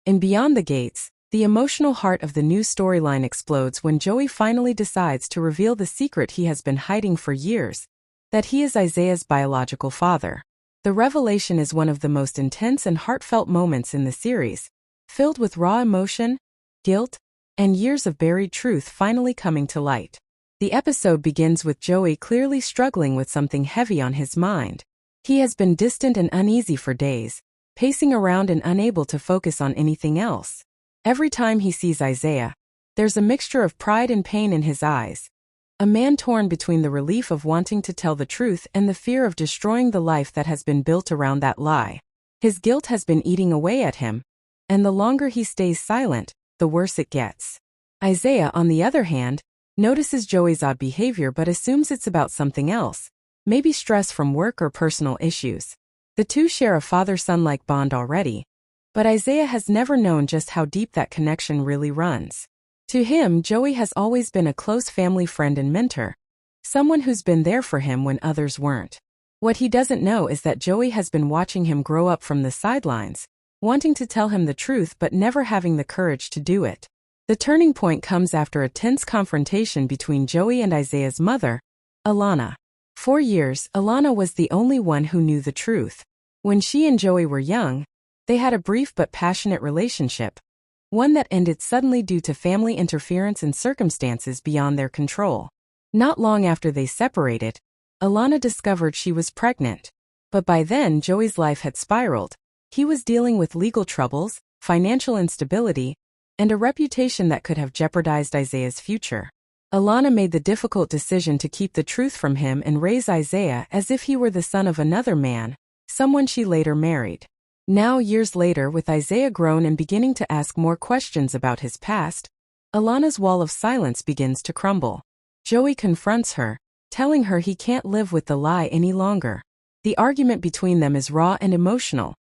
In Beyond the Gates, the emotional heart of the new storyline explodes when Joey finally decides to reveal the secret he has been hiding for years, that he is Izaiah's biological father. The revelation is one of the most intense and heartfelt moments in the series, filled with raw emotion, guilt, and years of buried truth finally coming to light. The episode begins with Joey clearly struggling with something heavy on his mind. He has been distant and uneasy for days, pacing around and unable to focus on anything else. Every time he sees Izaiah, there's a mixture of pride and pain in his eyes. A man torn between the relief of wanting to tell the truth and the fear of destroying the life that has been built around that lie. His guilt has been eating away at him, and the longer he stays silent, the worse it gets. Izaiah, on the other hand, notices Joey's odd behavior but assumes it's about something else, maybe stress from work or personal issues. The two share a father-son-like bond already, but Izaiah has never known just how deep that connection really runs. To him, Joey has always been a close family friend and mentor, someone who's been there for him when others weren't. What he doesn't know is that Joey has been watching him grow up from the sidelines, wanting to tell him the truth but never having the courage to do it. The turning point comes after a tense confrontation between Joey and Izaiah's mother, Alana. For years, Alana was the only one who knew the truth. When she and Joey were young, they had a brief but passionate relationship, one that ended suddenly due to family interference and circumstances beyond their control. Not long after they separated, Alana discovered she was pregnant. But by then, Joey's life had spiraled. He was dealing with legal troubles, financial instability, and a reputation that could have jeopardized Izaiah's future. Alana made the difficult decision to keep the truth from him and raise Izaiah as if he were the son of another man, someone she later married. Now, years later, with Izaiah grown and beginning to ask more questions about his past, Alana's wall of silence begins to crumble. Joey confronts her, telling her he can't live with the lie any longer. The argument between them is raw and emotional.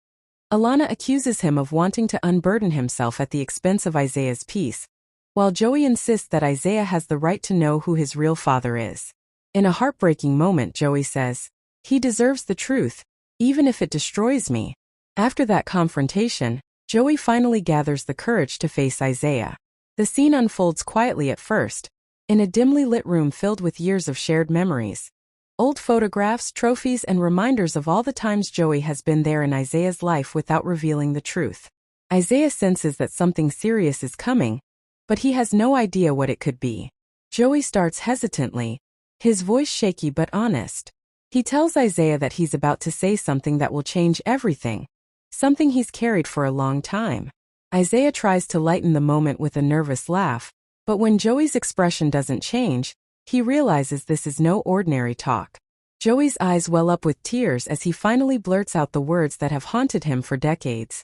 Alana accuses him of wanting to unburden himself at the expense of Izaiah's peace, while Joey insists that Izaiah has the right to know who his real father is. In a heartbreaking moment, Joey says, "He deserves the truth, even if it destroys me." After that confrontation, Joey finally gathers the courage to face Izaiah. The scene unfolds quietly at first, in a dimly lit room filled with years of shared memories. Old photographs, trophies, and reminders of all the times Joey has been there in Izaiah's life without revealing the truth. Izaiah senses that something serious is coming, but he has no idea what it could be. Joey starts hesitantly, his voice shaky but honest. He tells Izaiah that he's about to say something that will change everything, something he's carried for a long time. Izaiah tries to lighten the moment with a nervous laugh, but when Joey's expression doesn't change, he realizes this is no ordinary talk. Joey's eyes well up with tears as he finally blurts out the words that have haunted him for decades.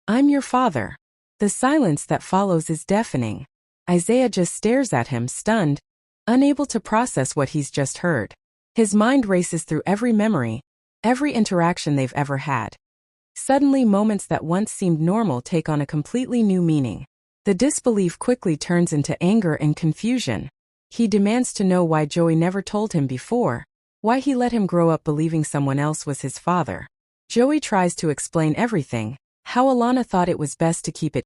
"I'm your father." The silence that follows is deafening. Izaiah just stares at him, stunned, unable to process what he's just heard. His mind races through every memory, every interaction they've ever had. Suddenly, moments that once seemed normal take on a completely new meaning. The disbelief quickly turns into anger and confusion. He demands to know why Joey never told him before, why he let him grow up believing someone else was his father. Joey tries to explain everything, how Alana thought it was best to keep it